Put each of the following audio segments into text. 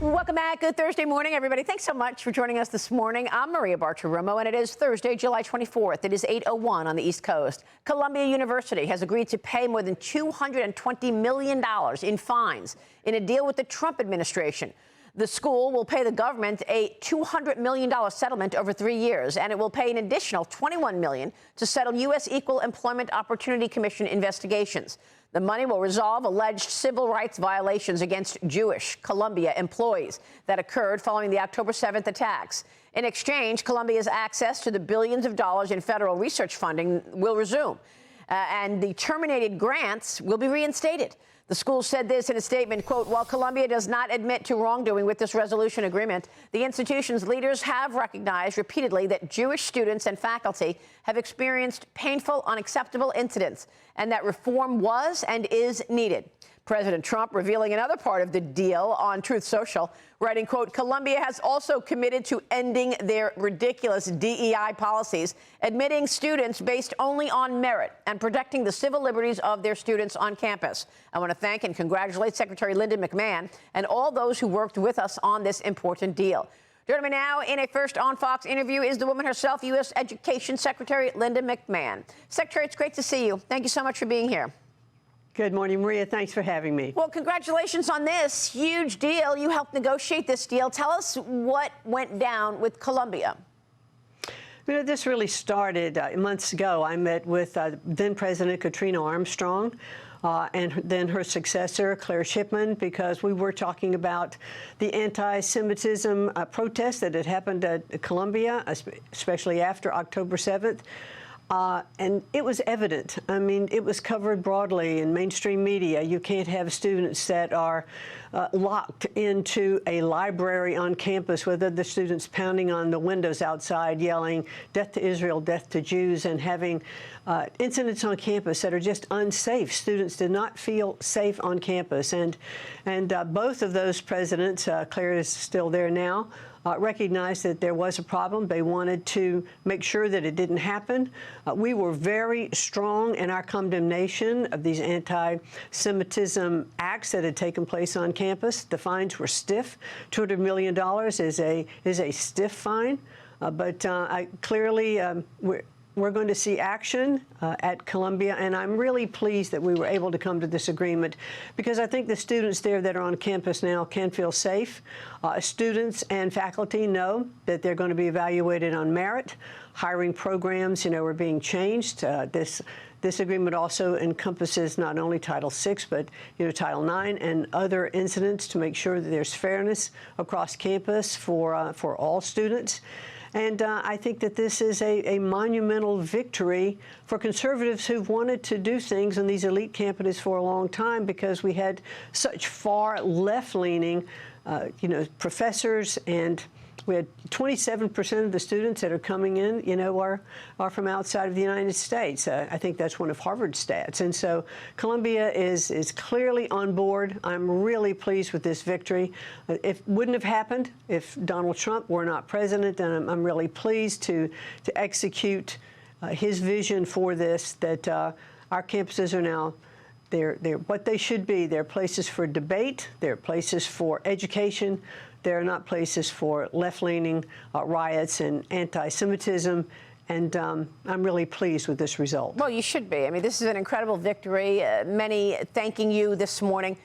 Welcome back. Good Thursday morning, everybody. Thanks so much for joining us this morning. I'm Maria Bartiromo, and it is Thursday, July 24th. It is 8:01 on the East Coast. Columbia University has agreed to pay more than $220 million in fines in a deal with the Trump administration. The school will pay the government a $200 million settlement over 3 years, and it will pay an additional $21 million to settle U.S. Equal Employment Opportunity Commission investigations. The money will resolve alleged civil rights violations against Jewish Columbia employees that occurred following the October 7th attacks. In exchange, Columbia's access to the billions of dollars in federal research funding will resume, and the terminated grants will be reinstated. The school said this in a statement, quote, while Columbia does not admit to wrongdoing with this resolution agreement, the institution's leaders have recognized repeatedly that Jewish students and faculty have experienced painful, unacceptable incidents, and that reform was and is needed. President Trump revealing another part of the deal on Truth Social, writing, quote, Columbia has also committed to ending their ridiculous DEI policies, admitting students based only on merit and protecting the civil liberties of their students on campus. I want to thank and congratulate Secretary Linda McMahon and all those who worked with us on this important deal. Joining me now in a First on Fox interview is the woman herself, U.S. Education Secretary Linda McMahon. Secretary, it's great to see you. Thank you so much for being here. Good morning, Maria. Thanks for having me. Well, congratulations on this huge deal. You helped negotiate this deal. Tell us what went down with Columbia. You know, this really started months ago. I met with then-President Katrina Armstrong and then her successor, Claire Shipman, because we were talking about the anti-Semitism protests that had happened at Columbia, especially after October 7th. And it was evident. I mean, it was covered broadly in mainstream media. You can't have students that are locked into a library on campus with other students pounding on the windows outside, yelling, death to Israel, death to Jews, and having incidents on campus that are just unsafe. Students did not feel safe on campus. And both of those presidents, Claire is still there now, recognized that there was a problem. They wanted to make sure that it didn't happen. We were very strong in our condemnation of these anti-Semitism acts that had taken place on campus. The fines were stiff. $200 million is a stiff fine, but clearly we're going to see action at Columbia, and I'm really pleased that we were able to come to this agreement because I think the students there that are on campus now can feel safe. Students and faculty know that they're going to be evaluated on merit. Hiring programs, you know, are being changed. This agreement also encompasses not only Title VI, but, you know, Title IX and other incidents to make sure that there's fairness across campus for all students. And I think that this is a monumental victory for conservatives who've wanted to do things on these elite campuses for a long time because we had such far left-leaning, you know, professors, and we had 27% of the students that are coming in, you know, are from outside of the United States. I think that's one of Harvard's stats. And so Columbia is clearly on board. I'm really pleased with this victory. It wouldn't have happened if Donald Trump were not president, and I'm really pleased to execute his vision for this, that our campuses are now they're what they should be. They're places for debate. They're places for education. They're not places for left-leaning riots and anti-Semitism. And I'm really pleased with this result. Well, you should be. I mean, this is an incredible victory. Many thanking you this morning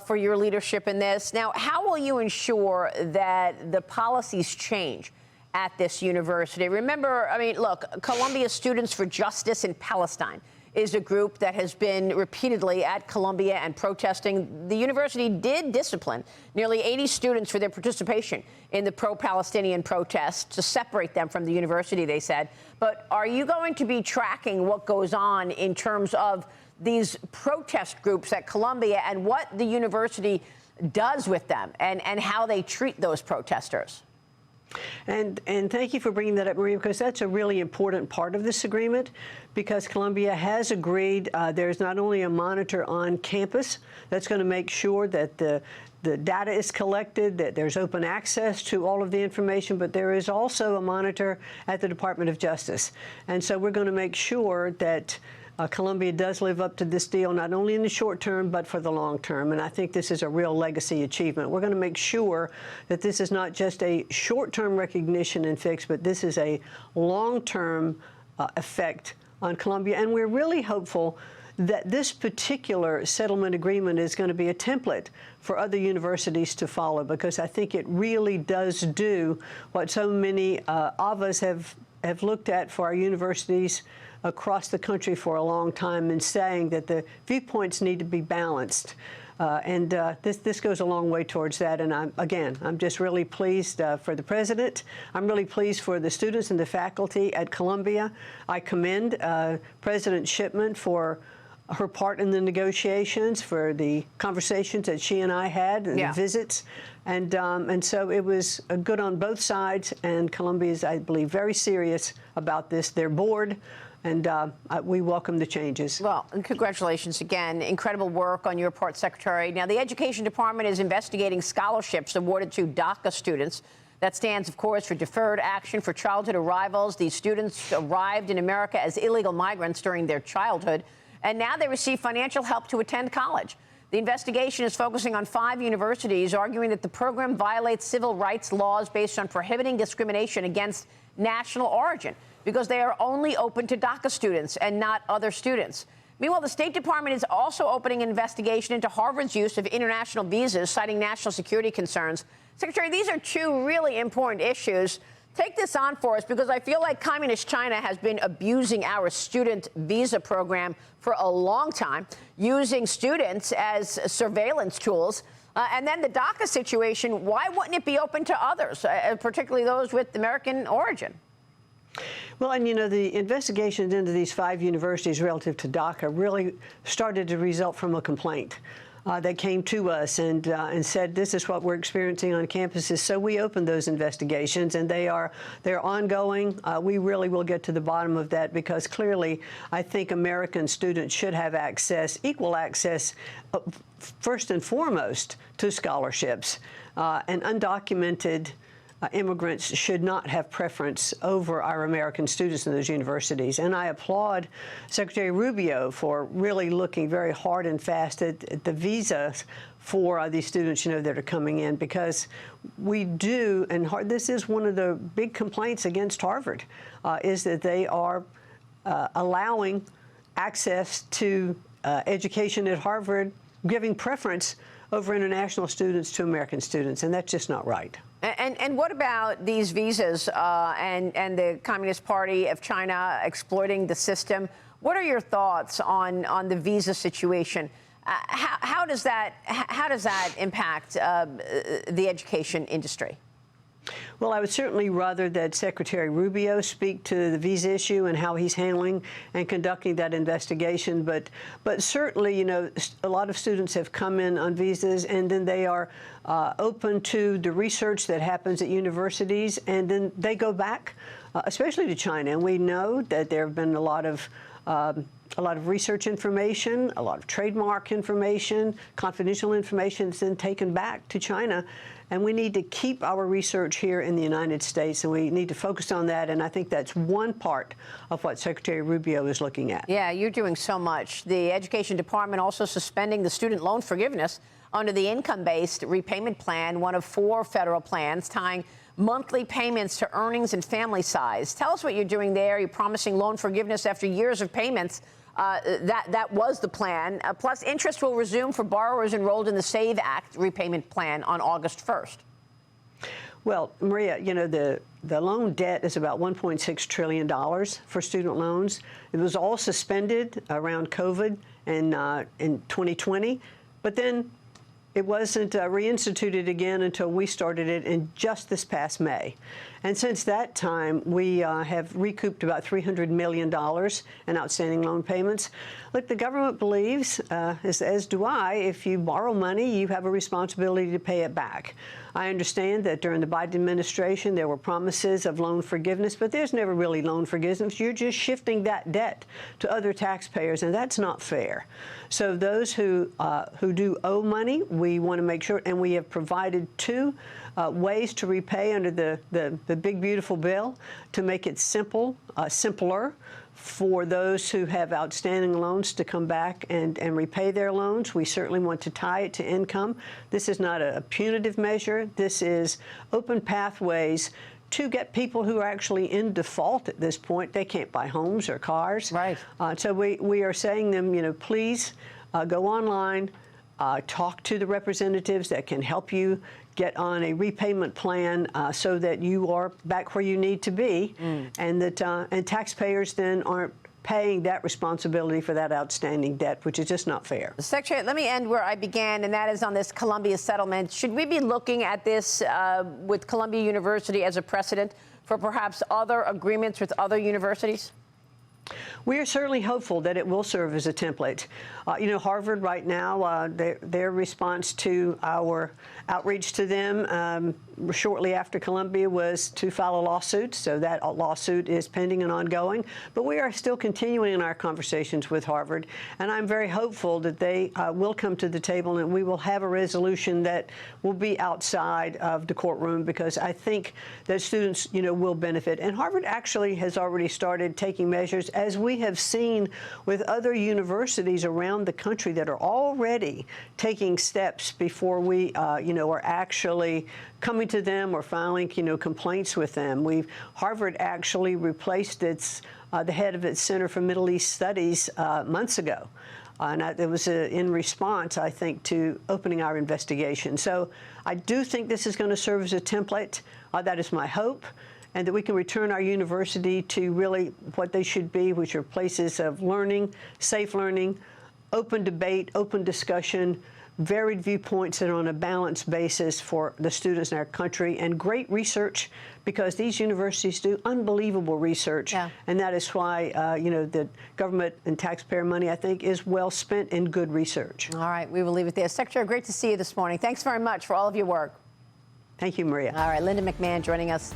for your leadership in this. Now, how will you ensure that the policies change at this university? Remember, I mean, look, Columbia Students for Justice in Palestine is a group that has been repeatedly at Columbia and protesting. The university did discipline nearly 80 students for their participation in the pro-Palestinian protests to separate them from the university, they said. But are you going to be tracking what goes on in terms of these protest groups at Columbia and what the university does with them and how they treat those protesters? And thank you for bringing that up, Maria, because that's a really important part of this agreement, because Columbia has agreed there's not only a monitor on campus that's going to make sure that the data is collected, that there's open access to all of the information, but there is also a monitor at the Department of Justice. And so we're going to make sure that Colombia does live up to this deal, not only in the short term, but for the long term. And I think this is a real legacy achievement. We're going to make sure that this is not just a short-term recognition and fix, but this is a long-term effect on Colombia. And we're really hopeful that this particular settlement agreement is going to be a template for other universities to follow, because I think it really does do what so many of us have looked at for our universities across the country for a long time, in saying that the viewpoints need to be balanced. This goes a long way towards that. And I'm just really pleased for the president. I'm really pleased for the students and the faculty at Columbia. I commend President Shipman for her part in the negotiations, for the conversations that she and I had, and the visits. And so it was good on both sides. And Columbia is, I believe, very serious about this. They're bored. And we welcome the changes. Well, and congratulations again. Incredible work on your part, Secretary. Now, the Education Department is investigating scholarships awarded to DACA students. That stands, of course, for Deferred Action for Childhood Arrivals. These students arrived in America as illegal migrants during their childhood, and now they receive financial help to attend college. The investigation is focusing on 5 universities, arguing that the program violates civil rights laws based on prohibiting discrimination against national origin, because they are only open to DACA students and not other students. Meanwhile, the State Department is also opening an investigation into Harvard's use of international visas, citing national security concerns. Secretary, these are 2 really important issues. Take this on for us, because I feel like Communist China has been abusing our student visa program for a long time, using students as surveillance tools. And then the DACA situation, why wouldn't it be open to others, particularly those with American origin? Well, and you know, the investigations into these 5 universities relative to DACA really started to result from a complaint that came to us and said, this is what we're experiencing on campuses. So we opened those investigations, and they're ongoing. We really will get to the bottom of that, because clearly I think American students should have access, equal access, first and foremost, to scholarships. And undocumented immigrants should not have preference over our American students in those universities. And I applaud Secretary Rubio for really looking very hard and fast at the visas for these students, you know, that are coming in, because we do, and this is one of the big complaints against Harvard, is that they are allowing access to education at Harvard, giving preference over international students to American students, and that's just not right. And what about these visas and the Communist Party of China exploiting the system? What are your thoughts on the visa situation? How does that impact the education industry? Well, I would certainly rather that Secretary Rubio speak to the visa issue and how he's handling and conducting that investigation. But certainly, you know, a lot of students have come in on visas, and then they are open to the research that happens at universities, and then they go back, especially to China. And we know that there have been a lot of research information, a lot of trademark information, confidential information that's then taken back to China. And we need to keep our research here in the United States, and we need to focus on that. And I think that's one part of what Secretary Rubio is looking at. Yeah, you're doing so much. The Education Department also suspending the student loan forgiveness under the income-based repayment plan, one of 4 federal plans tying monthly payments to earnings and family size. Tell us what you're doing there. You're promising loan forgiveness after years of payments. That was the plan. Plus, interest will resume for borrowers enrolled in the SAVE Act repayment plan on August 1st. Well, Maria, you know, the loan debt is about $1.6 trillion for student loans. It was all suspended around COVID in 2020, but then it wasn't reinstituted again until we started it in just this past May. And since that time, we have recouped about $300 million in outstanding loan payments. Look, the government believes, as do I, if you borrow money, you have a responsibility to pay it back. I understand that during the Biden administration, there were promises of loan forgiveness, but there's never really loan forgiveness. You're just shifting that debt to other taxpayers, and that's not fair. So those who do owe money, we want to make sure, and we have provided 2 ways to repay under the big, beautiful bill to make it simpler for those who have outstanding loans to come back and repay their loans. We certainly want to tie it to income. This is not a punitive measure. This is open pathways to get people who are actually in default at this point. They can't buy homes or cars. Right. So we are saying them, please go online, talk to the representatives that can help you get on a repayment plan so that you are back where you need to be, and that and taxpayers then aren't paying that responsibility for that outstanding debt, which is just not fair. Secretary, let me end where I began, and that is on this Columbia settlement. Should we be looking at this with Columbia University as a precedent for perhaps other agreements with other universities? We are certainly hopeful that it will serve as a template. Harvard right now, their response to our outreach to them shortly after Columbia was to file a lawsuit. So that lawsuit is pending and ongoing. But we are still continuing in our conversations with Harvard. And I'm very hopeful that they will come to the table and we will have a resolution that will be outside of the courtroom, because I think that students, will benefit. And Harvard actually has already started taking measures, as we have seen with other universities around the country that are already taking steps before we, are actually coming to them or filing, complaints with them. Harvard actually replaced the head of its Center for Middle East Studies months ago. And it was in response, I think, to opening our investigation. So I do think this is going to serve as a template. That is my hope. And that we can return our university to really what they should be, which are places of learning, safe learning, open debate, open discussion, varied viewpoints that are on a balanced basis for the students in our country, and great research, because these universities do unbelievable research. Yeah. And that is why, the government and taxpayer money, I think, is well spent in good research. All right, we will leave it there. Secretary, great to see you this morning. Thanks very much for all of your work. Thank you, Maria. All right, Linda McMahon joining us.